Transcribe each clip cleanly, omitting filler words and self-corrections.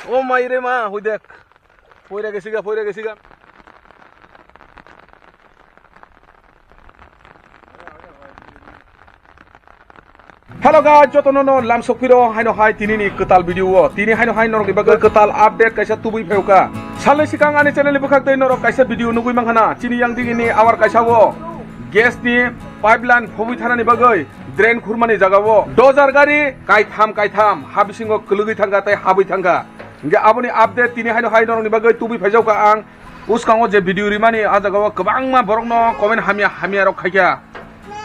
O maire ma hui dek. Poira gesiga. Hello guys, jotono no lam sokpiro haino hai tini ni ketal video tini haino hai norok ibaga ketal update kaisa tubui pheuka salai sikang ani channel ibakak dei norok kaisa video nugui manghana chini yang digi ni awar kaisa wo gas ni pipeline phobui thanani bagai drain khurmani jaga wo dozer gari kaitham habisingo kulugui thanga tai habui thanga nge aboni update tini haino hai norok ni bagai tubui phejauka ang uskango je video rimani ajaga wo kobang ma borok no comment hamia rok khaikya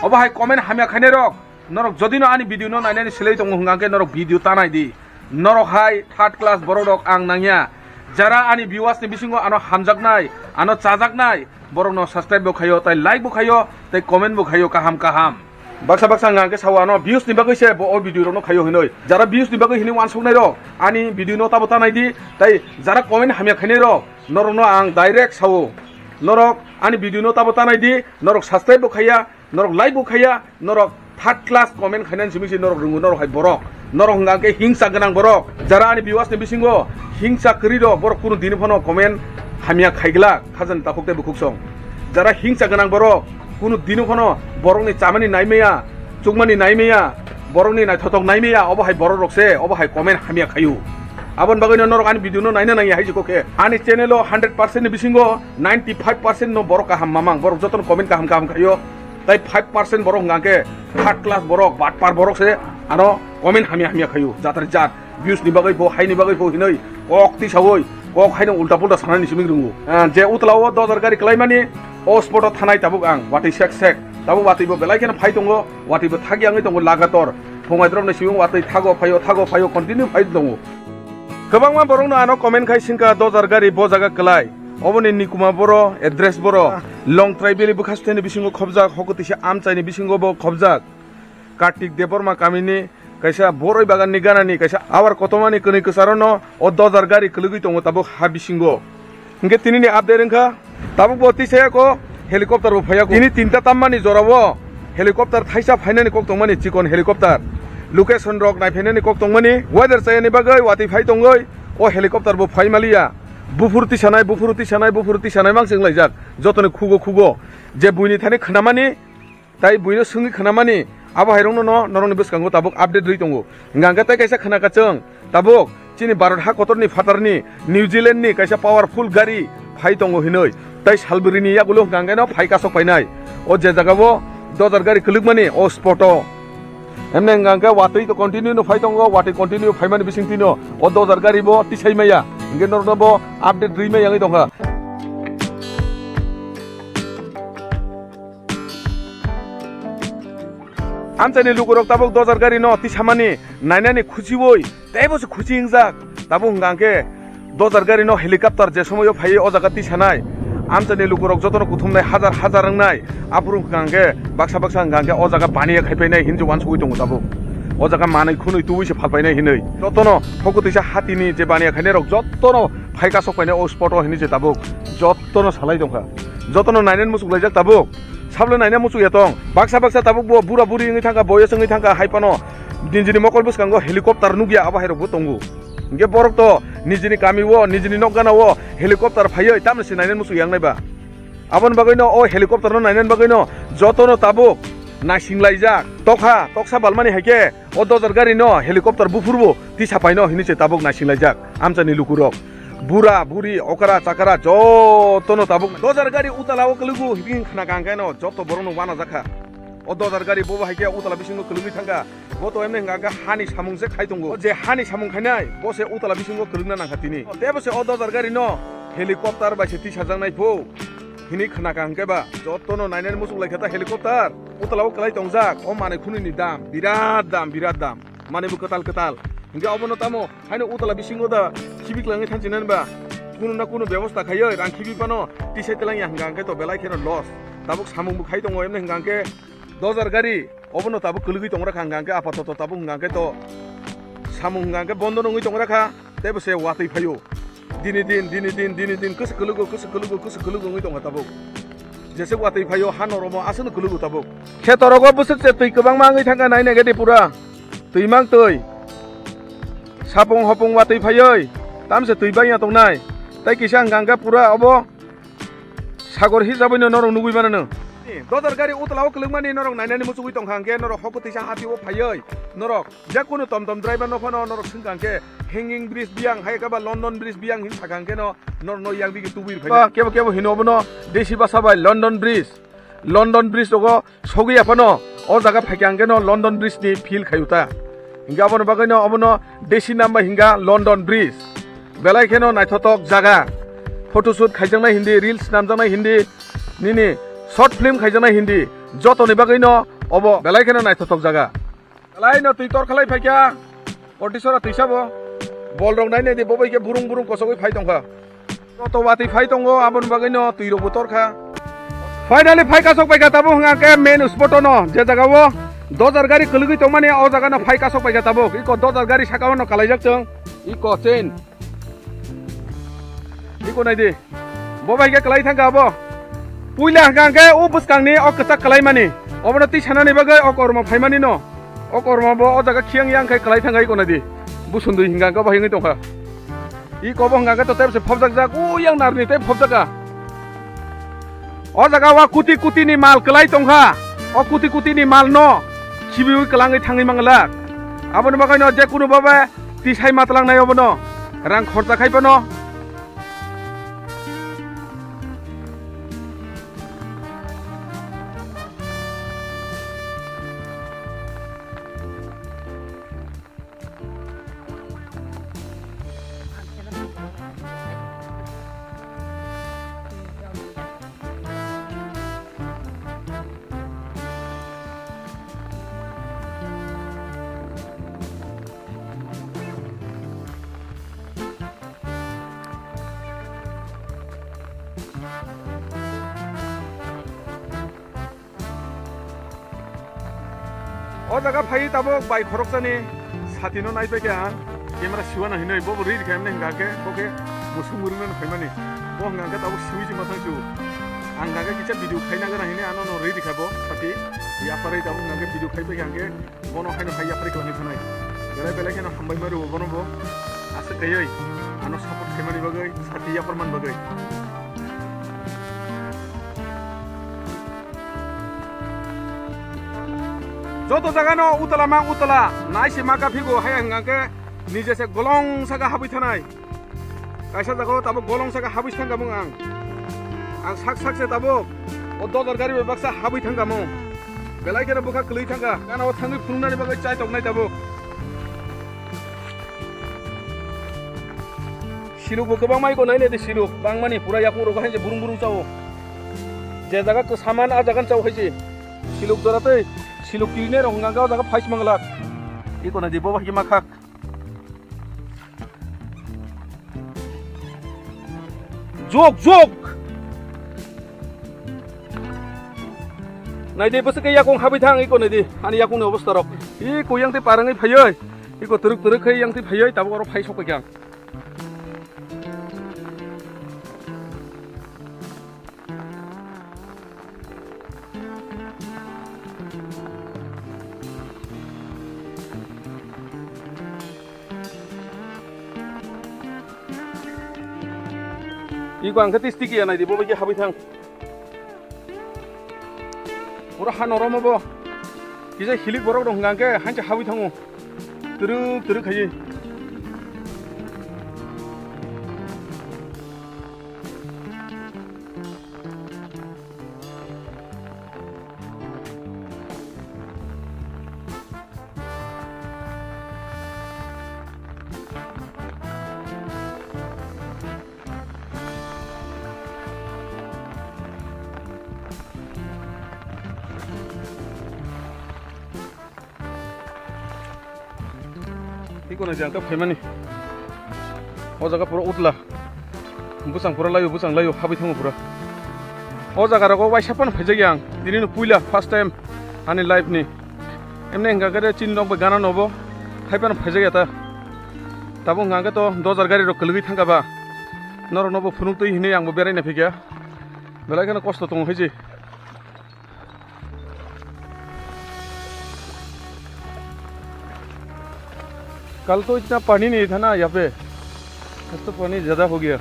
oba hai comment hamia khane rok norok jodi no ani video no nainani selai tong hungangke norok video tanai di norok hai third class borodok ang nangya jara ani viewers ni bisingo ano hamjaknai ano chajaknai borok no subscribe bo khayo tai like bo khayo tai comment bo khayo kaham baksa ngangke sawano views ni bagai se bo o video no khayo hinoi jara views ni bagai hini wan soknai ro ani video no tabo tanai di tai jara comment hamya khane ro norok no ang direct sawo norok ani video no tabo tanai di norok subscribe bo khaya norok like bo khaya norok third class comment khainan simisi norok rungu norok hai borok norok hangke hingsa ganang borok jara ani viewers ni bisingo hingsa kri ro borok kunu dini phono comment hamia khaigla khajan tapokte bukuksong jara hingsa ganang borok kunu dini phono borok ni chamani naimeya chukmani naimeya borok ni nai thotok naimeya obo hai borok rokse obo hai comment hamia khayu abon bagai no norok ani video no naina nangi hai jikoke ani channel o 100% ni bisingo 95% no borok kaham mamang borok joton comment kaham khayo tai 5% borok ngangke third class borok batpar borok se ano comment hamia khayu jatar jat views ni bagai bo hai ni bagai bo hinoi kok ti sawoi kok hai no ulta pulta sanani siming rungu je utlawo 2000 gari klaimani o spot thanai tabuk ang wati sek tabu wati bo belai ken phai tongo wati bo thagi angai tongo lagator phongai drom ni siming wati thago phayo continue phai tongo kobangma borok no ano comment khai singka 2000 gari bo jaga klai oboni nikuma boro address boro long tribal bukhasteni bisingo khobjak hokotise amchaini bisingo bo khobjak kartik deborma kamini kaisa boroi bagan ni ganani kaisa awar kotomani kuni kusarono o 2000 gari kulugui tongo tabo ha bisingo nge tinini update engka tabo boti seyako helicopter bo phayako tini tinta tammani jorawo helicopter thaisa phainani kok tongmani chikon helicopter location rok nai phainani kok tongmani weather chayani bagai wati phai tongoi o helicopter bo phaimalia bufurti sanai mangsing laijak jotone khugo je buini thani khnamani tai buino sungi khnamani abo hairong no norongni buskango tabuk update rui tongo nganga tai kaisa khana kachang tabuk chini bharat ha kotorni fatarni new zealand ni kaisa powerful gari phai tongo hinoi tai salburini yagulo nganga no phai kasok painai o je jagabo 2000 gari kulugmani o spoto emne nganga watui to continue no phai tongo wati continue phaimani bisingtino o 2000 gari bo tisai maya nge norno bo update rui maya ngai tonga amchani lukurok tabuk 2000 gari no tisamani nainani khuchiwoi taibo se khuchi ingjak tabuk ngangke 2000 gari no helicopter je somoyo phai o jaga tisanai amchani lukurok jotono kuthumnai hajar ngnai apurung ngangke baksa ngangke o jaga baniya khaipainai hinju wansugui tongo tabuk o jaga manai khunui tuwi se phalpainai hinoi jotono hokutisa hatini je baniya khaine rok jotono phaika sokpainai o spot o hini je tabuk jotono salai dongkha jotono nainen musuk laijak tabuk sablo naina musu yatong baksa tabuk bo bura buri ngi thangka boyo sengi thangka haipano dinjini mokol buskango helicopter nugya aba hairo bo tongu nge borok to nijini kami wo nijini nokgana wo helicopter phayoi tamsi nainen musu yangnai ba abon bagaino o helicopter no nainen bagaino jotono tabuk na singlaijak toksa balmani haike o 2000 gari no helicopter bufurbo tisa paino hiniche tabuk na singlaijak amchani lukurok bura buri okara chakara jotono tabuk 2000 gari utalawo kulugu hibing khana gangkaino joto borono wana jakha o 2000 gari bobo haike utala bisingo kulugui thanga boto emne nganga hani samung se khaitongo je hani samung khainai bose utala bisingo kulugna nanghatini tebose o 2000 gari no helicopter ba se tisa jangnai pho hini khana gangkeba jotono nainen musuk laikhata helicopter utalawo kalai tongjak o mane khunini dam birat dam mane bu ketal hingga obono tamo haino utala bisingo da khibik langi thanchinan ba kuno na kuno ব্যবস্থা khayo rang khibi pano tisai telang yang hangangke to belai kheno loss tabuk samung bu khai tongo emne hangangke 2000 gari obono tabuk kulugui tongra hangangke apato tabuk hangangke to samung hangangke bondo nongui tongra kha tebo se watui phayo dini din kus kulugu ngi tonga tabuk jese watui phayo hanoromo asunu kulugu tabuk khetorogo busuk se tui kobang mangai thanga naine gede pura tui mang tui sapung hopung watui phayoi tamse tuibai ya tongnai tai kisa hingka pura abo sagor hisabai no norok nugui manano dodar gari utlao kelengmani norok nainani muchugui tongkhangke norok hokoti sang hati o phaioi norok jakunu tomtom driver no phano norok singkangke hanging bridge biang haikaba London bridge biang hin thakangke no nor no yang bigi tubui phai kebo hinobono desi basa bai London bridge ogo sogi apano o jaga phaikangke no London bridge ni feel khayuta hinga abono bagai no abono desi namba hinga London bridge belai keno naithotok jaga photoshoot khaijangnai hindi reels namjangnai hindi nini short film khaijangnai hindi joto ni bagai no obo belai keno naithotok jaga belai no tui tor khalai phaikya Kotisora tuisabo bol rong nai ne de bobai ke burung kosogoi phai tongkha joto wati phai tongo abon bagai no tui ro botor kha finally phai kasok pai tabo hanga ke main spot no je jaga wo dozar gari kelugui tongmani o jaga no phai kasok pai tabo iko dozar gari sakao no kalaijak jong iko chain iko nai de bobai ke kalai thangka abo puila hanga ke o buskangni o kachak kalai mani obono ti sanani bagai o korma phaimani no o korma bo o jaga khiang yang kai kalai thangka iko nai de busundui hingga ko bahingi tongkha iko bo hanga ke to tepse phobjak jak o yang narni te phobjaka o jaga wa kuti ni mal kalai tongkha o kuti ni mal no khibiui kalangai thangi mangala aboni bagai no je kunu baba ti sai matlang nai obono rang khorcha khai pano o jaga phai tabo bai khoroksani satino nai pe kya camera siwana hinoi bo ri khamne hingake boke musumurun phaimani bo hingake tabo siwi jima thangchu angake kicha video khaina gana hine ano no ri dikhabo sati ya parai tabo hingake video khai pe hingake bono haino khai ya parai klani thanai belai keno hambai maru bono bo ase kayoi ano support khaimani bagai sati ya parman bagai joto jaga no utala nai se maka phigo hai hangake nije se golong saga habi thanai kaisa jago tabo golong saga habi thanga mung ang sak se tabo o dodar gari baksa habi thanga mung belai kena buka klei thanga kana o thangi phungna ni bagai chai tok nai tabo siluk bo kobang mai ko nai ne de siluk bangmani pura yakung ro hain je burung chao je jaga ko saman a jagan chao haiji siluk dorate siluk kine rong ngangau jaga phais manglak iko na jibo bagi makhak jok nai de bose ke yakung habi thang iko nai di ani yakung ne obostha rok iko yang te parangai phaioi iko turuk khai yang te phaioi tabo ro phai sok kyang iko angka sticky ya nai di bo bagi habi thang pura hanoromo bo kisa hilik borok dong ngangke hancha habi thangu turuk khai iko na jangka phaimani o jaga pura utla busang pura layo habi thangu pura o jaga rago waisapan phaijagi ang dinino puila first time ani life ni emne hingga gare chin lok ba gana nobo haipan phaijagi ta tabo hingga to 2000 gari ro kelgi thanga ba nor nobo phunung tui hine angbo berai na phigya belai kana kosto tong haiji कल तो इतना पानी नहीं था ना यहाँ पे तो पानी ज्यादा हो गया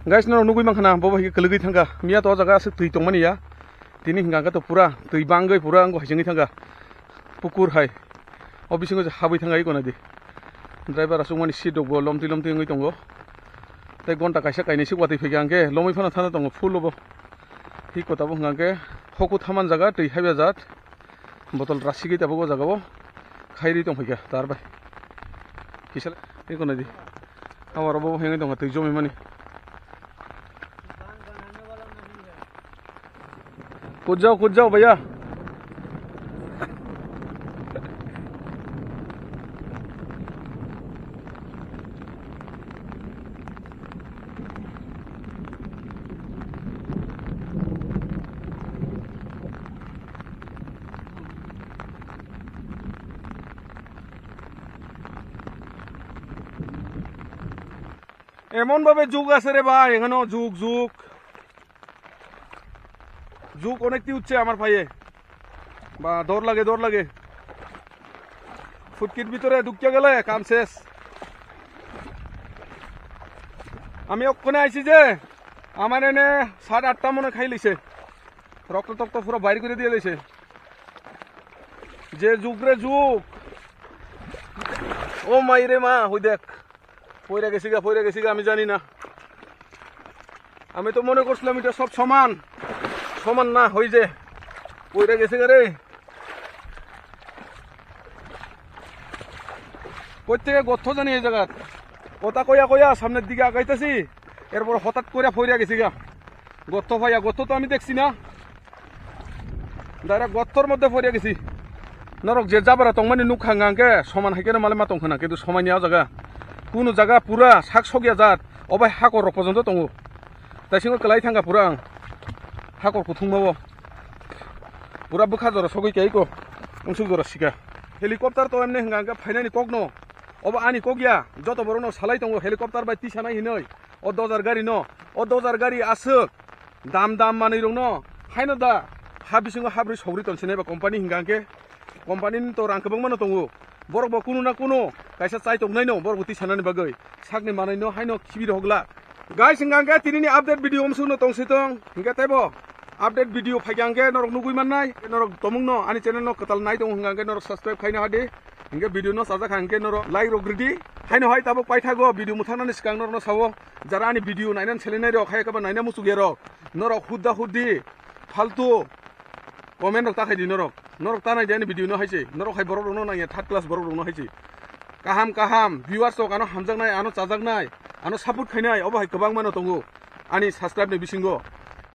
गाइस नरक नुगुइ मांखाना बबा हिगे कलगै थांगा मिया तो जागा से तै तंमानिया तिनि हिंगा तो पूरा तै बांगै पूरा आंगो हाइजोंै थांगा पुकुर हाय अबिसिंगो हाबै थांगाय गना दि ड्राइभारा सुमानि सिदगबो लमति लमति ngै दंगो तै घन्टा काइसा काइनैसो वातै फैगा आंगे लमै फाना थाना दंगो फुलबो हि कताबो हांगे हकु थामान जागा तै हाइबा जात बटल रासिगै दाबो जागाबो खाइरि दं फैगा तारबाय किसल हि गना दि आवारबो हेङै दंगा तै जमै मानि कूद जाओ भैया এমন ভাবে যুগ আছে রে ভাই এখানে যুগ যুগ যুগ অনেকটি উঠছে আমার ভাইয়ে বা দৌড় লাগে ফুটকির ভিতরে ঢুকিয়ে গেলে কাম শেষ আমি ওখানে আইছি যে আমার এনে 8:30 মনে খাই লইছে রক্ত টক্ত পুরো বাইর করে দিয়ে লইছে যে যুগ রে যুগ ও মাই রে মা হই দেখ পয়রা গেছি গা আমি জানি না আমি তো মনে করছিলাম এটা সব সমান না হই যে পয়রা গেছে গা রে প্রত্যেকে গর্ত জানি এই জায়গাত কথা কইয়া সামনের দিকে আগাইতেছি এরপর হঠাৎ করে পয়রা গেছি গা গর্ত ভাইয়া গর্ত তো আমি দেখছি না ডাইরেক্ট গর্তর মধ্যে পয়রা গেছি নরক যে যাবারা তংমানি নুক হাঙ্গাঙ্কে সমান হাইকেন মালে মা তংখানা কিন্তু সমানিয়া জায়গা কোনো জায়গা পুরা সাকসগিয়া জাত অবাই হাকর পর্যন্ত দङ তাই সিङो কলাই थांगा পুরা आं हाकरखौ थुंबावो पुरा बोखा जरा सगैखायको अंसुक जरा सिका हेलिकप्टार तो एमने हंगा फाइनानि कगनो अब आनि कगिया जत बरनो सालाय दङ हेलिकप्टार बाय तिसाना हिनै ओ 2000 गारि न ओ 2000 गारि आसुक दाम मानै रंनो हायनो दा हाबिसिङो हाब्रै सौरि तनसिनाय बा कम्पानि हंगाके कम्पानिनि तो रां गोबां मानो दङ बरबो कुनु ना कुनु कायसा चाय दंनाय न बरबो तिसानानि बागै सागनि मानै न हायनो खिबि हगला गाइस हंगाके तिनिनि अपडेट भिडिअ हमसुनो तंसितों हंगा ताइबो अपडेट भिडिअ फाइगांगे नरक नुगुइ माननाय नरक तमुंग न आनि चैनल न कताल नाय दं हंगाके नरक सब्सक्राइब खायनो हादि हंगे भिडिअ न साजा खांगे नरक लाइक रग्रिदि हायनो हाय ताबो पाइथागो भिडिअ मुथानानि सिगां नरक न सावो जारा आनि भिडिअ नायनान सेलेनाय रक हायकाबा नायना मुसुगे रक नरक हुद्दी फालतु कमेन्ट रक ताखायदि नरक तानाय देनि भिडिअ न हायसै नरक हाय बरक न नाय थार्ड क्लास बरक न हायसै काहाम भिउआर्स रक आनो हामजागनाय आनो चाजागनाय आनो सापोर्ट खायनाय अब हाय गोबां मानो दङ आनि साबस्क्राइब नि बिसिंगो